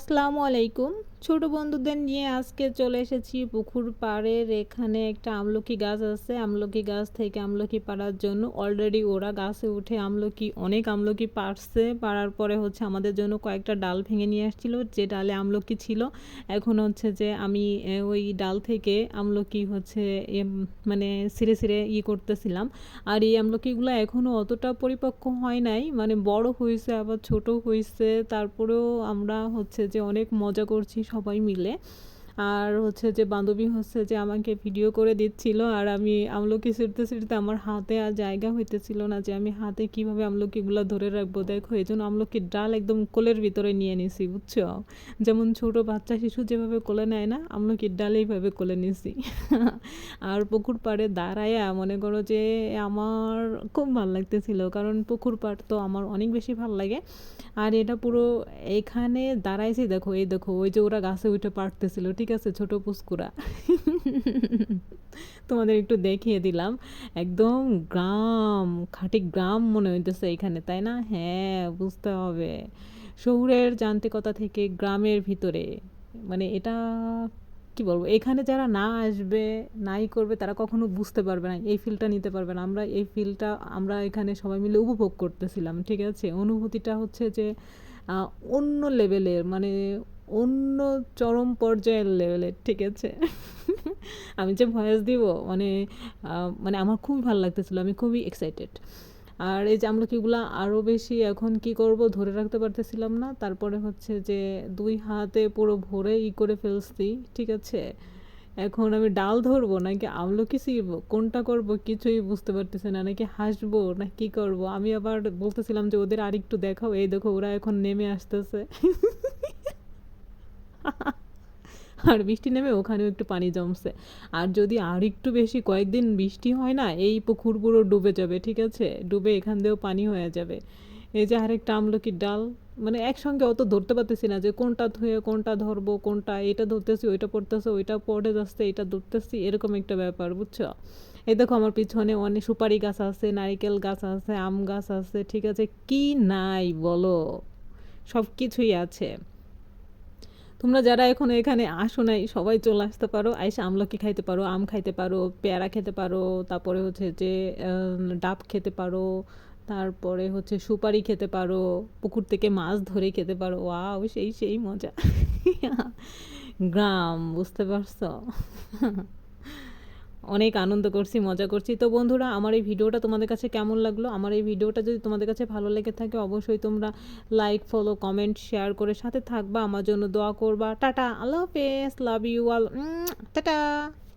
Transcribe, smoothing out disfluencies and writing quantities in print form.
আসসালামু আলাইকুম। ছোট বন্ধুদের নিয়ে আজকে চলে এসেছি পুকুর পাড়ের এখানে একটা আমলকি গাছ আছে। আমলকি গাছ থেকে আমলকি পাড়ার জন্য অলরেডি ওরা গাছে উঠে অনেক আমলকি পাড়ছে। পাড়ার পরে হচ্ছে আমাদের জন্য কয়েকটা ডাল ভেঙে নিয়ে আসছিল, যে ডালে আমলকি ছিল। এখন হচ্ছে যে আমি ওই ডাল থেকে আমলকি হচ্ছে মানে ছিঁড়ে ছিঁড়ে করতেছিলাম। আর এই আমলকিগুলো এখনও অতটা পরিপক্ক হয় নাই, মানে বড় হয়েছে আবার ছোট হয়েছে। তারপরেও আমরা হচ্ছে যে অনেক মজা করছি সবাই মিলে। আর হচ্ছে যে বান্ধবী হচ্ছে যে আমাকে ভিডিও করে দিচ্ছিল, আর আমি আমলকি ছিঁড়তে ছিঁড়তে আমার হাতে আর জায়গা হইতেছিল না যে আমি হাতে কিভাবে আমলকিগুলো ধরে রাখবো। দেখো, এই জন্য আমলকির ডাল একদম কোলের ভিতরে নিয়ে নিছি, বুঝছো? যেমন ছোট বাচ্চা শিশু যেভাবে কোলে নেয় না, আমলকির ডাল এইভাবে কোলে নিছি। আর পুকুর পাড়ে দাঁড়ায়া মনে করো যে আমার খুব ভালো লাগতেছিল, কারণ পুকুর পাড় তো আমার অনেক বেশি ভালো লাগে। আর এটা পুরো এখানে দাঁড়াইছি, দেখো এই দেখো ওই যে ওরা গাছে উঠে পারতেছিল, ঠিক আছে, ছোট পুচকুরা। তোমাদের একটু দেখিয়ে দিলাম। একদম গ্রাম, খাঁটি গ্রাম মনে হইতেছে এখানে, তাই না? হ্যাঁ, বুঝতে হবে। শহুরের যান্ত্রিকতা থেকে গ্রামের ভিতরে, মানে এটা কি বলবো, এখানে যারা না আসবে, নাই করবে, তারা কখনো বুঝতে পারবে না, এই ফিলটা নিতে পারবে না। আমরা এই ফিলটা আমরা এখানে সবাই মিলে উপভোগ করতেছিলাম, ঠিক আছে। অনুভূতিটা হচ্ছে যে অন্য লেভেলের, মানে অন্য চরম পর্যায়ের লেভেলের, ঠিক আছে। আমি যে ভয়েস দিব, মানে মানে আমার খুবই ভালো লাগতেছিল, আমি খুবই এক্সাইটেড। আর এই যে আমলকিগুলা আরও বেশি এখন কি করব ধরে রাখতে পারতেছিলাম না। তারপরে হচ্ছে যে 2 হাতে পুরো ভরে করে ফেলছি, ঠিক আছে। এখন আমি ডাল ধরবো নাকি আমলকি ছিঁড়বো, কোনটা করব কিছুই বুঝতে পারতেছি না। নাকি হাসবো না কি করব। আমি আবার বলতেছিলাম যে ওদের আরেকটু দেখাও, এই দেখো ওরা এখন নেমে আসতেছে। আর বৃষ্টি নেমে ওখানেও একটু পানি জমছে। আর যদি আর একটু বেশি কয়েকদিন বৃষ্টি হয় না, এই পুকুর পুরো ডুবে যাবে, ঠিক আছে। ডুবে এখান দিয়েও পানি হয়ে যাবে। এই যে আরেকটা আমলকির ডাল, মানে একসঙ্গে অত ধরতে পারতেছি না যে কোনটা ধুয়ে কোনটা ধরবো, কোনটা এটা ধরতেছি ওইটা পড়তেছে, ওইটা পড়ে যাচ্ছে এটা ধরতেছি, এরকম একটা ব্যাপার, বুঝছো? এই দেখো আমার পিছনে অনেক সুপারি গাছ আছে, নারিকেল গাছ আছে, আম গাছ আছে, ঠিক আছে। কি নাই বলো, সব কিছুই আছে। তোমরা যারা এখনো এখানে আসো নাই, সবাই চলে আসতে পারো, আইসা আমলকি খাইতে পারো, আম খাইতে পারো, পেয়ারা খেতে পারো, তারপরে হচ্ছে যে ডাব খেতে পারো, তারপরে হচ্ছে সুপারি খেতে পারো, পুকুর থেকে মাছ ধরে খেতে পারো। ওয়াও, সেই সেই মজা। গ্রাম, বুঝতে পারছো? অনেক আনন্দ করছি, মজা করছি। তো বন্ধুরা, আমার এই ভিডিওটা তোমাদের কাছে কেমন লাগলো? আমার এই ভিডিওটা যদি তোমাদের কাছে ভালো লেগে থাকে, অবশ্যই তোমরা লাইক, ফলো, কমেন্ট, শেয়ার করে সাথে থাকবা, আমার জন্য দোয়া করবা। টাটা, আল্লাহ হাফেজ, লাভ ইউ অল, টাটা।